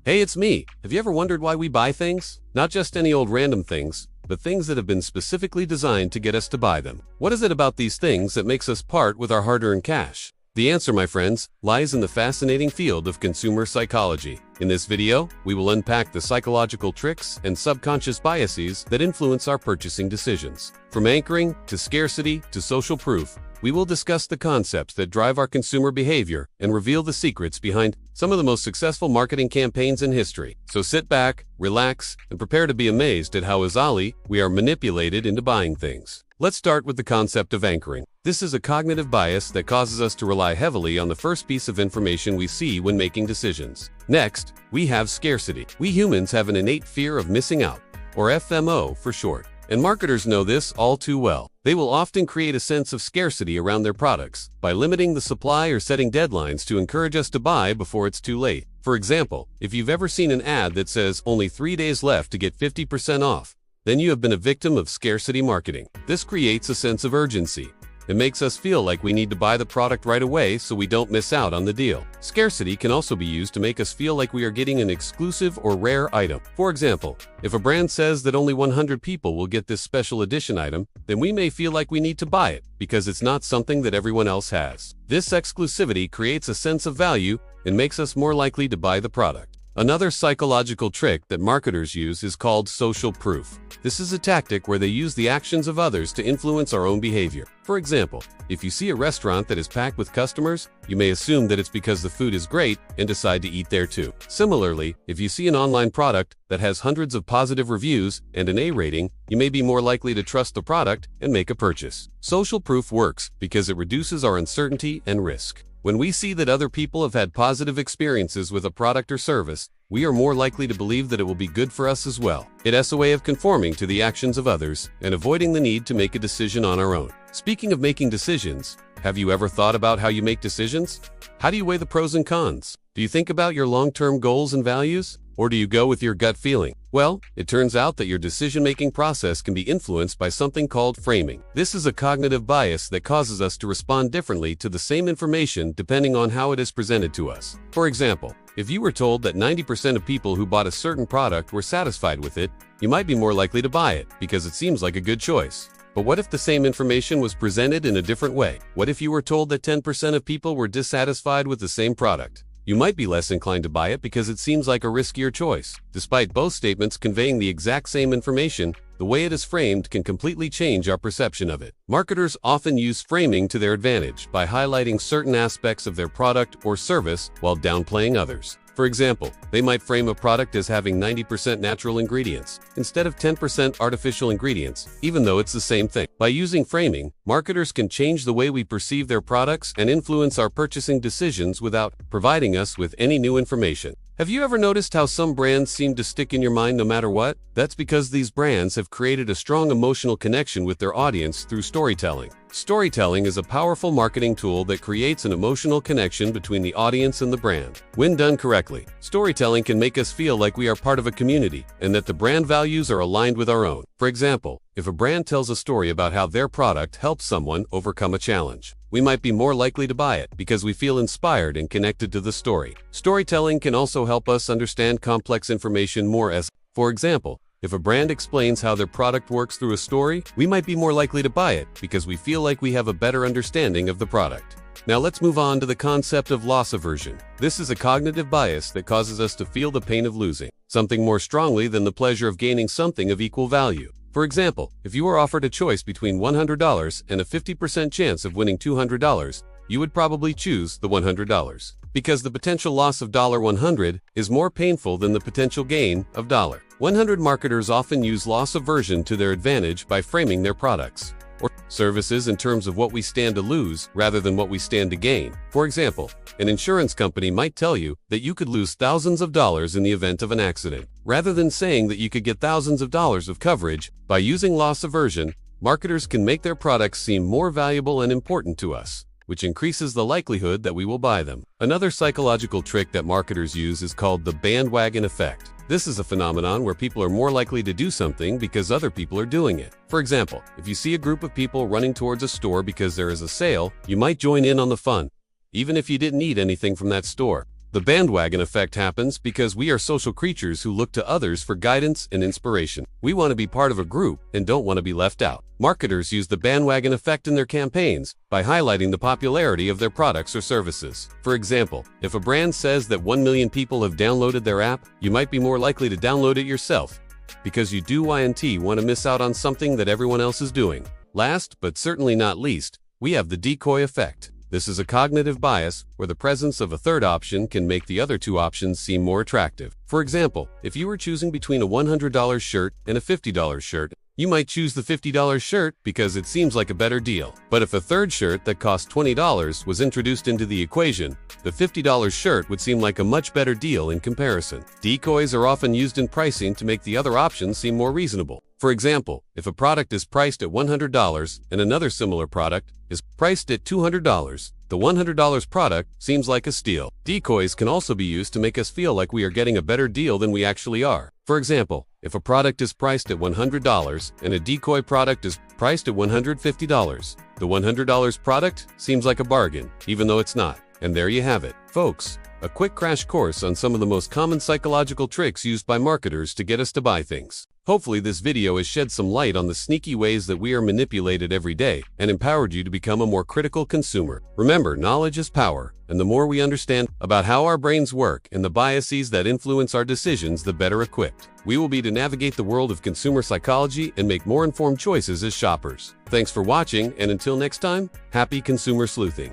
Hey, it's me. Have you ever wondered why we buy things? Not just any old random things, but things that have been specifically designed to get us to buy them. What is it about these things that makes us part with our hard-earned cash? The answer, my friends, lies in the fascinating field of consumer psychology. In this video, we will unpack the psychological tricks and subconscious biases that influence our purchasing decisions. From anchoring to scarcity to social proof, we will discuss the concepts that drive our consumer behavior and reveal the secrets behind some of the most successful marketing campaigns in history. So sit back, relax, and prepare to be amazed at how easily we are manipulated into buying things. Let's start with the concept of anchoring. This is a cognitive bias that causes us to rely heavily on the first piece of information we see when making decisions. Next, we have scarcity. We humans have an innate fear of missing out, or FOMO for short. And marketers know this all too well. They will often create a sense of scarcity around their products by limiting the supply or setting deadlines to encourage us to buy before it's too late. For example, if you've ever seen an ad that says only 3 days left to get 50% off, then you have been a victim of scarcity marketing. This creates a sense of urgency. It makes us feel like we need to buy the product right away so we don't miss out on the deal. Scarcity can also be used to make us feel like we are getting an exclusive or rare item. For example, if a brand says that only 100 people will get this special edition item, then we may feel like we need to buy it because it's not something that everyone else has. This exclusivity creates a sense of value and makes us more likely to buy the product. Another psychological trick that marketers use is called social proof. This is a tactic where they use the actions of others to influence our own behavior. For example, if you see a restaurant that is packed with customers, you may assume that it's because the food is great and decide to eat there too. Similarly, if you see an online product that has hundreds of positive reviews and an A rating, you may be more likely to trust the product and make a purchase. Social proof works because it reduces our uncertainty and risk. When we see that other people have had positive experiences with a product or service, we are more likely to believe that it will be good for us as well. It has a way of conforming to the actions of others and avoiding the need to make a decision on our own. Speaking of making decisions, have you ever thought about how you make decisions? How do you weigh the pros and cons? Do you think about your long-term goals and values? Or do you go with your gut feeling? Well, it turns out that your decision-making process can be influenced by something called framing. This is a cognitive bias that causes us to respond differently to the same information depending on how it is presented to us. For example, if you were told that 90% of people who bought a certain product were satisfied with it, you might be more likely to buy it because it seems like a good choice. But what if the same information was presented in a different way? What if you were told that 10% of people were dissatisfied with the same product? You might be less inclined to buy it because it seems like a riskier choice. Despite both statements conveying the exact same information, the way it is framed can completely change our perception of it. Marketers often use framing to their advantage by highlighting certain aspects of their product or service while downplaying others. For example, they might frame a product as having 90% natural ingredients instead of 10% artificial ingredients, even though it's the same thing. By using framing, marketers can change the way we perceive their products and influence our purchasing decisions without providing us with any new information. Have you ever noticed how some brands seem to stick in your mind no matter what? That's because these brands have created a strong emotional connection with their audience through storytelling. Storytelling is a powerful marketing tool that creates an emotional connection between the audience and the brand. When done correctly, storytelling can make us feel like we are part of a community and that the brand values are aligned with our own. For example, if a brand tells a story about how their product helps someone overcome a challenge, we might be more likely to buy it because we feel inspired and connected to the story. Storytelling can also help us understand complex information more for example, if a brand explains how their product works through a story, we might be more likely to buy it because we feel like we have a better understanding of the product. Now let's move on to the concept of loss aversion. This is a cognitive bias that causes us to feel the pain of losing something more strongly than the pleasure of gaining something of equal value. For example, if you were offered a choice between $100 and a 50% chance of winning $200, you would probably choose the $100 because the potential loss of $100 is more painful than the potential gain of $100. Marketers often use loss aversion to their advantage by framing their products or services in terms of what we stand to lose rather than what we stand to gain. For example, an insurance company might tell you that you could lose thousands of dollars in the event of an accident. Rather than saying that you could get thousands of dollars of coverage, by using loss aversion, marketers can make their products seem more valuable and important to us, which increases the likelihood that we will buy them. Another psychological trick that marketers use is called the bandwagon effect. This is a phenomenon where people are more likely to do something because other people are doing it. For example, if you see a group of people running towards a store because there is a sale, you might join in on the fun, even if you didn't need anything from that store. The bandwagon effect happens because we are social creatures who look to others for guidance and inspiration. We want to be part of a group and don't want to be left out. Marketers use the bandwagon effect in their campaigns by highlighting the popularity of their products or services. For example, if a brand says that 1 million people have downloaded their app, you might be more likely to download it yourself because you do want to miss out on something that everyone else is doing. Last, but certainly not least, we have the decoy effect. This is a cognitive bias where the presence of a third option can make the other two options seem more attractive. For example, if you were choosing between a $100 shirt and a $50 shirt, you might choose the $50 shirt because it seems like a better deal. But if a third shirt that cost $20 was introduced into the equation, the $50 shirt would seem like a much better deal in comparison. Decoys are often used in pricing to make the other options seem more reasonable. For example, if a product is priced at $100 and another similar product is priced at $200, the $100 product seems like a steal. Decoys can also be used to make us feel like we are getting a better deal than we actually are. For example, if a product is priced at $100 and a decoy product is priced at $150, the $100 product seems like a bargain, even though it's not. And there you have it, folks. A quick crash course on some of the most common psychological tricks used by marketers to get us to buy things. Hopefully this video has shed some light on the sneaky ways that we are manipulated every day and empowered you to become a more critical consumer. Remember, knowledge is power, and the more we understand about how our brains work and the biases that influence our decisions, the better equipped we will be to navigate the world of consumer psychology and make more informed choices as shoppers. Thanks for watching, and until next time, happy consumer sleuthing.